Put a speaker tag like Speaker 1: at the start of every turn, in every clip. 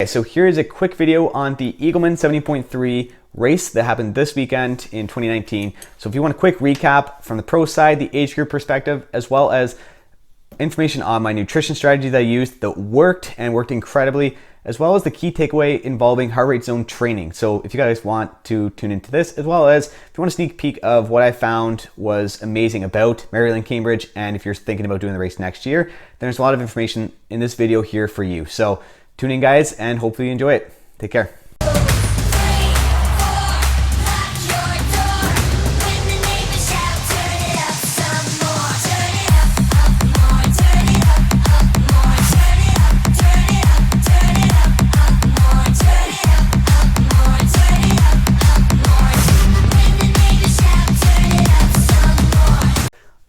Speaker 1: Okay, so here's a quick video on the Eagleman 70.3 race that happened this weekend in 2019. So if you want a quick recap from the pro side, the age group perspective, as well as information on my nutrition strategy that I used that worked and worked incredibly, as well as the key takeaway involving heart rate zone training. So if you guys want to tune into this, as well as if you want a sneak peek of what I found was amazing about Maryland, Cambridge, and if you're thinking about doing the race next year, there's a lot of information in this video here for you. So tune in, guys, and hopefully you enjoy it. Take care.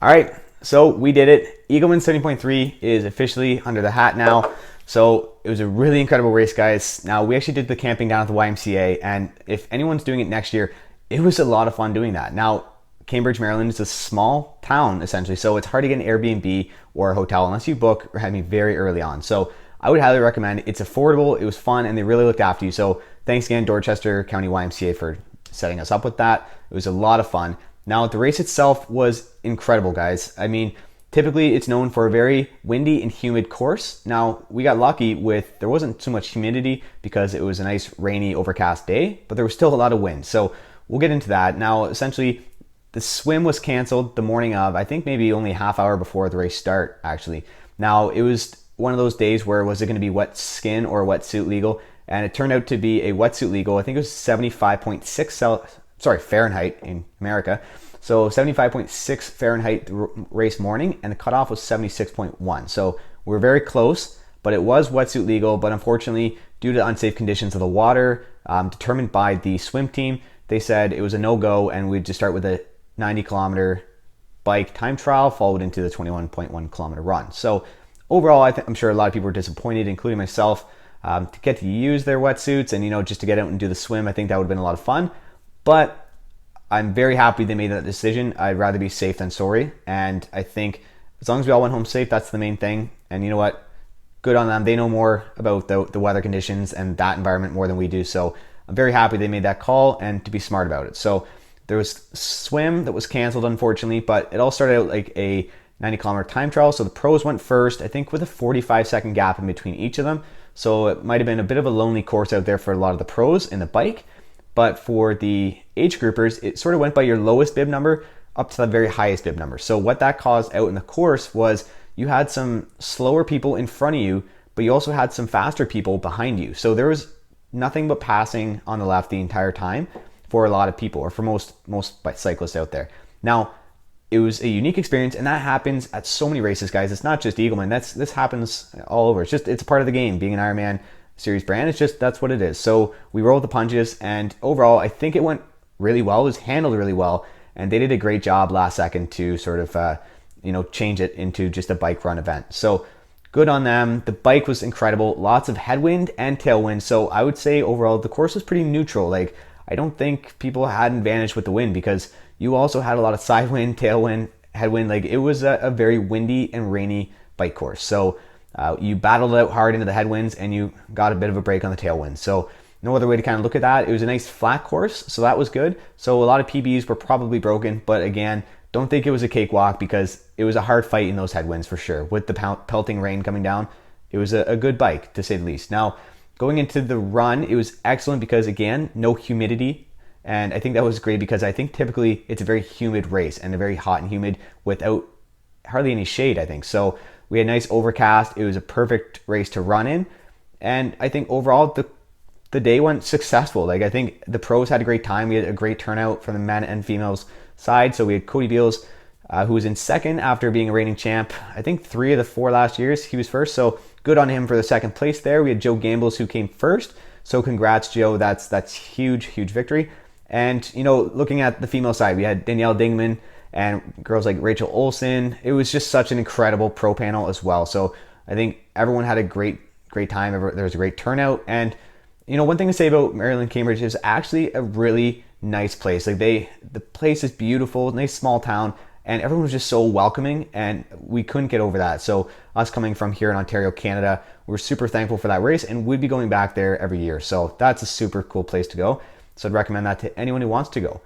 Speaker 1: All right, so we did it. Eagleman 70.3 is officially under the hat now. So it was a really incredible race, guys. Now, we actually did the camping down at the YMCA, and if anyone's doing it next year, it was a lot of fun doing that. Now, Cambridge, Maryland is a small town, essentially, so it's hard to get an Airbnb or a hotel unless you book or have me very early on. So I would highly recommend. It's affordable, it was fun, and they really looked after you. So thanks again, Dorchester County YMCA, for setting us up with that. It was a lot of fun. Now, the race itself was incredible, guys. I mean, typically it's known for a very windy and humid course. Now, we got lucky with, there wasn't too much humidity because it was a nice rainy, overcast day, but there was still a lot of wind. So we'll get into that. Now, essentially, the swim was canceled the morning of, I think maybe only a half hour before the race start, actually. Now, it was one of those days where was it going to be wet skin or wetsuit legal? And it turned out to be a wetsuit legal. I think it was 75.6 Fahrenheit in America. So 75.6 Fahrenheit race morning, and the cutoff was 76.1. So we were very close, but it was wetsuit legal. But unfortunately, due to unsafe conditions of the water, determined by the swim team, they said it was a no-go, and we'd just start with a 90-kilometer bike time trial, followed into the 21.1-kilometer run. So overall, I'm sure a lot of people were disappointed, including myself, to get to use their wetsuits and, just to get out and do the swim. I think that would have been a lot of fun. But I'm very happy they made that decision. I'd rather be safe than sorry. And I think as long as we all went home safe, that's the main thing. And you know what? Good on them. They know more about the weather conditions and that environment more than we do. So I'm very happy they made that call and to be smart about it. So there was swim that was canceled, unfortunately, but it all started out like a 90-kilometer time trial. So the pros went first, I think with a 45-second gap in between each of them. So it might have been a bit of a lonely course out there for a lot of the pros in the bike. But for the age groupers, it sort of went by your lowest bib number up to the very highest bib number. So what that caused out in the course was you had some slower people in front of you, but you also had some faster people behind you. So there was nothing but passing on the left the entire time for a lot of people, or for most cyclists out there. Now, it was a unique experience, and that happens at so many races, guys. It's not just Eagleman. This happens all over. It's a part of the game, being an Ironman series brand. It's just, that's what it is. So we rolled the punches, and overall I think it went really well. It was handled really well, and they did a great job last second to sort of change it into just a bike run event. So good on them. The bike was incredible, lots of headwind and tailwind. So I would say overall the course was pretty neutral. Like, I don't think people had an advantage with the wind, because you also had a lot of side wind, tailwind, headwind. Like, it was a very windy and rainy bike course. So you battled out hard into the headwinds, and you got a bit of a break on the tailwind. So no other way to kind of look at that. It was a nice flat course, so that was good. So a lot of PBs were probably broken, but again, don't think it was a cakewalk, because it was a hard fight in those headwinds for sure. With the pelting rain coming down, it was a good bike, to say the least. Now, going into the run, it was excellent because, again, no humidity. And I think that was great, because I think typically it's a very humid race, and a very hot and humid without hardly any shade, I think. So we had nice overcast. It was a perfect race to run in. And I think overall the day went successful. Like, I think the pros had a great time. We had a great turnout from the men and females side. So we had Cody Beals, who was in second after being a reigning champ. I think 3 of the 4 last years he was first. So good on him for the second place there. We had Joe Gambles, who came first. So congrats, Joe. That's huge victory. And, looking at the female side, we had Danielle Dingman and girls like Rachel Olsen. It was just such an incredible pro panel as well. So I think everyone had a great time. There was a great turnout. And, one thing to say about Maryland, Cambridge is actually a really nice place. Like, the place is beautiful, nice small town, and everyone was just so welcoming, and we couldn't get over that. So us coming from here in Ontario, Canada, we're super thankful for that race, and we'd be going back there every year. So that's a super cool place to go. So I'd recommend that to anyone who wants to go.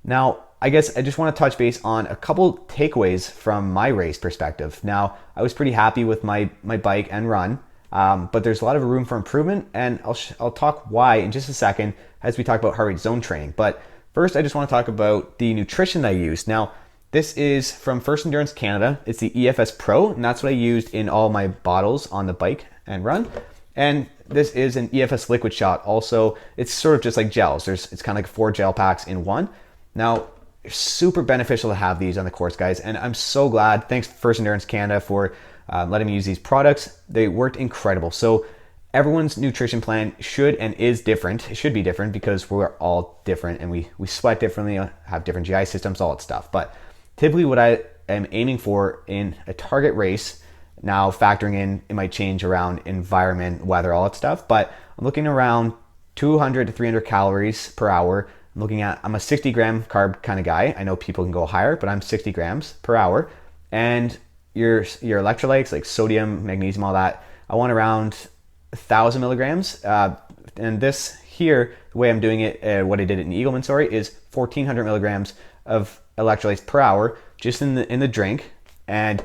Speaker 1: Now, I guess I just want to touch base on a couple takeaways from my race perspective. Now, I was pretty happy with my bike and run, but there's a lot of room for improvement, and I'll talk why in just a second as we talk about heart rate zone training. But first, I just want to talk about the nutrition that I used. Now, this is from First Endurance Canada. It's the EFS Pro, and that's what I used in all my bottles on the bike and run. And this is an EFS liquid shot. Also, it's sort of just like gels. It's kind of like 4 gel packs in one. Now, super beneficial to have these on the course, guys, and I'm so glad. Thanks First Endurance Canada for letting me use these products. They worked incredible. So everyone's nutrition plan should and is different. It should be different because we're all different, and we sweat differently, have different GI systems, all that stuff. But typically what I am aiming for in a target race, now factoring in, it might change around environment, weather, all that stuff, but I'm looking around 200 to 300 calories per hour. I'm a 60 gram carb kind of guy. I know people can go higher, but I'm 60 grams per hour. And your electrolytes like sodium, magnesium, all that, I want around 1,000 milligrams. And this here, the way I'm doing it, what I did in Eagleman, is 1,400 milligrams of electrolytes per hour just in the drink. And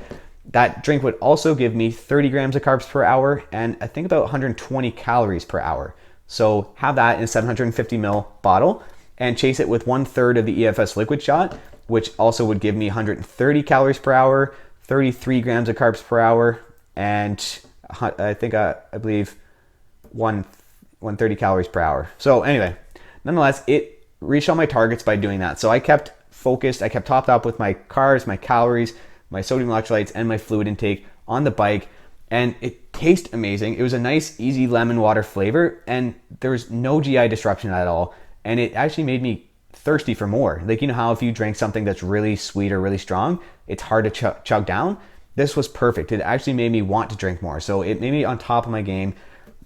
Speaker 1: that drink would also give me 30 grams of carbs per hour and I think about 120 calories per hour. So have that in a 750 ml bottle and chase it with 1/3 of the EFS liquid shot, which also would give me 130 calories per hour, 33 grams of carbs per hour, and I believe 130 calories per hour. So anyway, nonetheless, it reached all my targets by doing that. So I kept focused, I kept topped up with my carbs, my calories, my sodium electrolytes, and my fluid intake on the bike, and it tastes amazing. It was a nice, easy lemon water flavor, and there was no GI disruption at all. And it actually made me thirsty for more. Like, you know how if you drink something that's really sweet or really strong, it's hard to chug down? This was perfect. It actually made me want to drink more. So it made me on top of my game.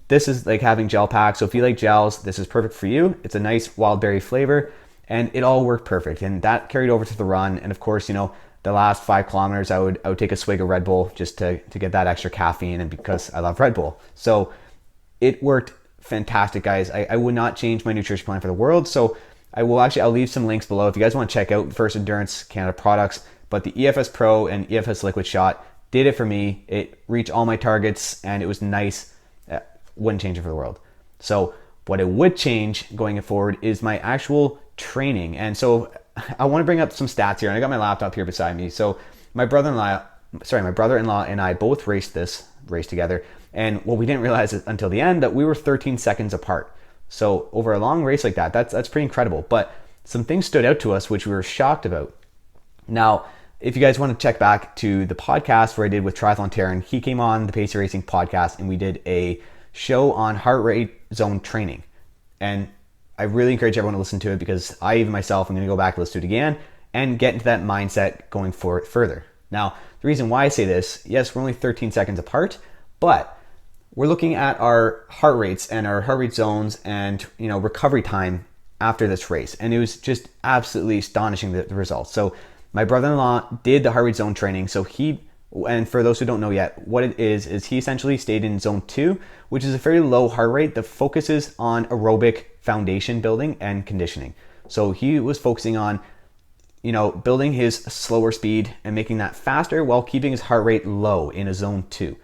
Speaker 1: This is like having gel packs. So if you like gels, this is perfect for you. It's a nice wild berry flavor, and it all worked perfect. And that carried over to the run. And of course, you know, the last 5 kilometers, I would take a swig of Red Bull just to get that extra caffeine, and because I love Red Bull. So it worked fantastic, guys. I would not change my nutrition plan for the world. So I'll leave some links below if you guys want to check out First Endurance Canada products. But the EFS Pro and EFS Liquid Shot did it for me. It reached all my targets, and it was nice. Wouldn't change it for the world. So what it would change going forward is my actual training. And so I want to bring up some stats here, and I got my laptop here beside me. So my brother-in-law and I both raced this race together. And what we didn't realize until the end, that we were 13 seconds apart. So over a long race like that, that's pretty incredible. But some things stood out to us, which we were shocked about. Now, if you guys want to check back to the podcast where I did with Triathlon Taren, he came on the Pacey Racing podcast, and we did a show on heart rate zone training. And I really encourage everyone to listen to it, because I even myself am going to go back and listen to it again and get into that mindset going forward further. Now, the reason why I say this, yes, we're only 13 seconds apart, but we're looking at our heart rates and our heart rate zones and, you know, recovery time after this race. And it was just absolutely astonishing, the results. So my brother-in-law did the heart rate zone training. So and for those who don't know yet, what it is he essentially stayed in zone 2, which is a fairly low heart rate that focuses on aerobic foundation building and conditioning. So he was focusing on, you know, building his slower speed and making that faster while keeping his heart rate low in a zone 2.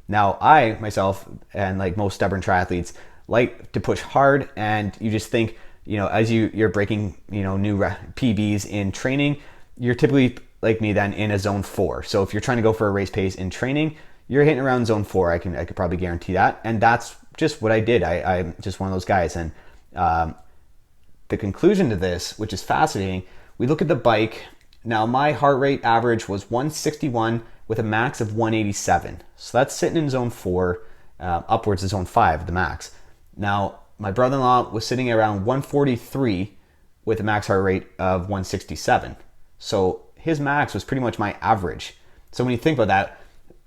Speaker 1: Now, I myself, and like most stubborn triathletes, like to push hard, and you just think, you know, as you're breaking, you know, new PBs in training, you're typically like me then in a zone 4. So if you're trying to go for a race pace in training, you're hitting around zone 4. I could probably guarantee that, and that's just what I did. I'm just one of those guys. And the conclusion to this, which is fascinating, we look at the bike. Now, my heart rate average was 161 with a max of 187. So that's sitting in zone 4, upwards of zone 5, the max. Now, my brother-in-law was sitting around 143 with a max heart rate of 167. So his max was pretty much my average. So when you think about that,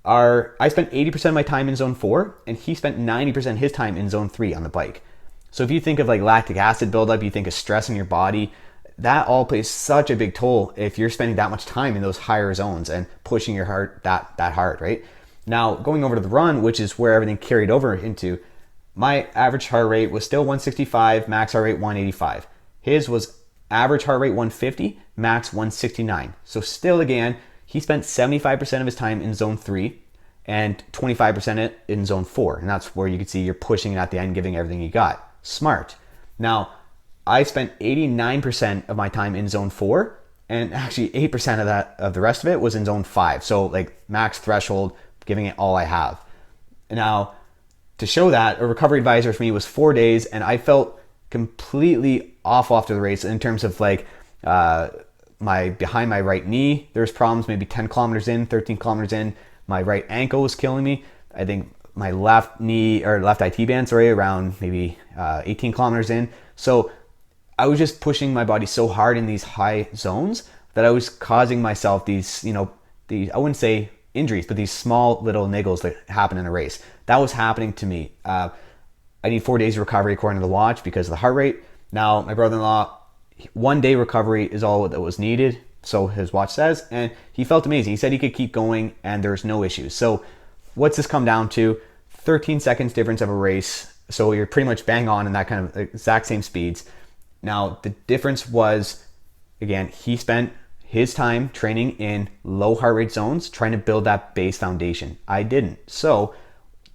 Speaker 1: I spent 80% of my time in zone 4, and he spent 90% of his time in zone 3 on the bike. So if you think of like lactic acid buildup, you think of stress in your body, that all plays such a big toll if you're spending that much time in those higher zones and pushing your heart that hard, right? Now, going over to the run, which is where everything carried over into, my average heart rate was still 165, max heart rate 185. His was average heart rate 150, max 169. So still, again, he spent 75% of his time in zone 3 and 25% in zone 4. And that's where you can see you're pushing it at the end, giving everything you got. Smart. Now, I spent 89% of my time in zone 4, and actually 8% of the rest of it was in zone 5. So like max threshold, giving it all I have. Now, to show that, a recovery advisor for me was 4 days, and I felt completely off after the race in terms of like behind my right knee, there's problems maybe 10 kilometers in, 13 kilometers in. My right ankle was killing me. I think my left knee or left IT band, around maybe 18 kilometers in. So I was just pushing my body so hard in these high zones that I was causing myself these, I wouldn't say injuries, but these small little niggles that happen in a race. That was happening to me. I need 4 days of recovery according to the watch because of the heart rate. Now, my brother-in-law, 1 day recovery is all that was needed, so his watch says, and he felt amazing. He said he could keep going and there's no issues. So what's this come down to? 13 seconds difference of a race. So you're pretty much bang on in that kind of exact same speeds. Now, the difference was, again, he spent his time training in low heart rate zones, trying to build that base foundation. I didn't. So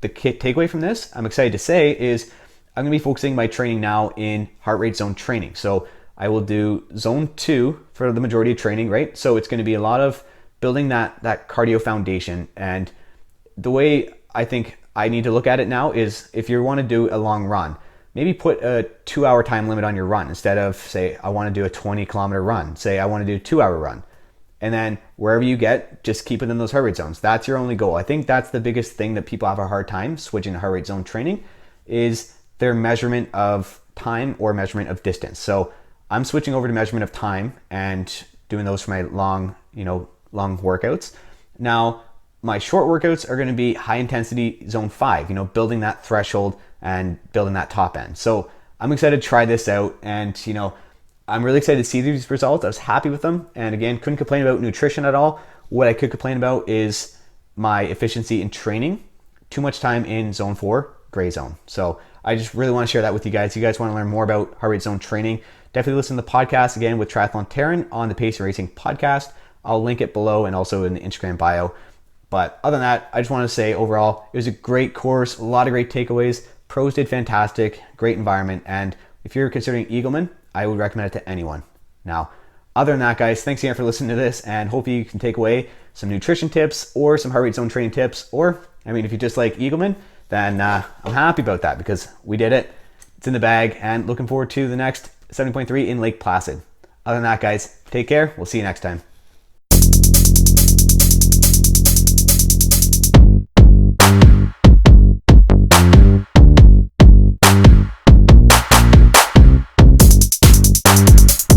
Speaker 1: the takeaway from this, I'm excited to say, is I'm going to be focusing my training now in heart rate zone training. So I will do zone 2 for the majority of training, right? So it's going to be a lot of building that cardio foundation. And the way I think I need to look at it now is if you want to do a long run, maybe put a 2-hour time limit on your run instead of, say, I want to do a 20-kilometer run. Say I want to do a 2-hour run. And then wherever you get, just keep it in those heart rate zones. That's your only goal. I think that's the biggest thing that people have a hard time switching to heart rate zone training is their measurement of time or measurement of distance. So I'm switching over to measurement of time and doing those for my long workouts. Now, my short workouts are going to be high intensity zone 5, building that threshold and building that top end. So I'm excited to try this out, and I'm really excited to see these results. I was happy with them, and again, couldn't complain about nutrition at all. What I could complain about is my efficiency in training. Too much time in zone 4, gray zone. So I just really want to share that with you guys. If you guys want to learn more about heart rate zone training, definitely listen to the podcast again with Triathlon Taren on the Pace Racing podcast. I'll link it below and also in the Instagram bio. But other than that, I just want to say overall, it was a great course, a lot of great takeaways. Pros did fantastic, great environment. And if you're considering Eagleman, I would recommend it to anyone. Now, other than that, guys, thanks again for listening to this, and hopefully you can take away some nutrition tips or some heart rate zone training tips. Or, if you just like Eagleman, then I'm happy about that because we did it. It's in the bag, and looking forward to the next 70.3 in Lake Placid. Other than that, guys, take care. We'll see you next time.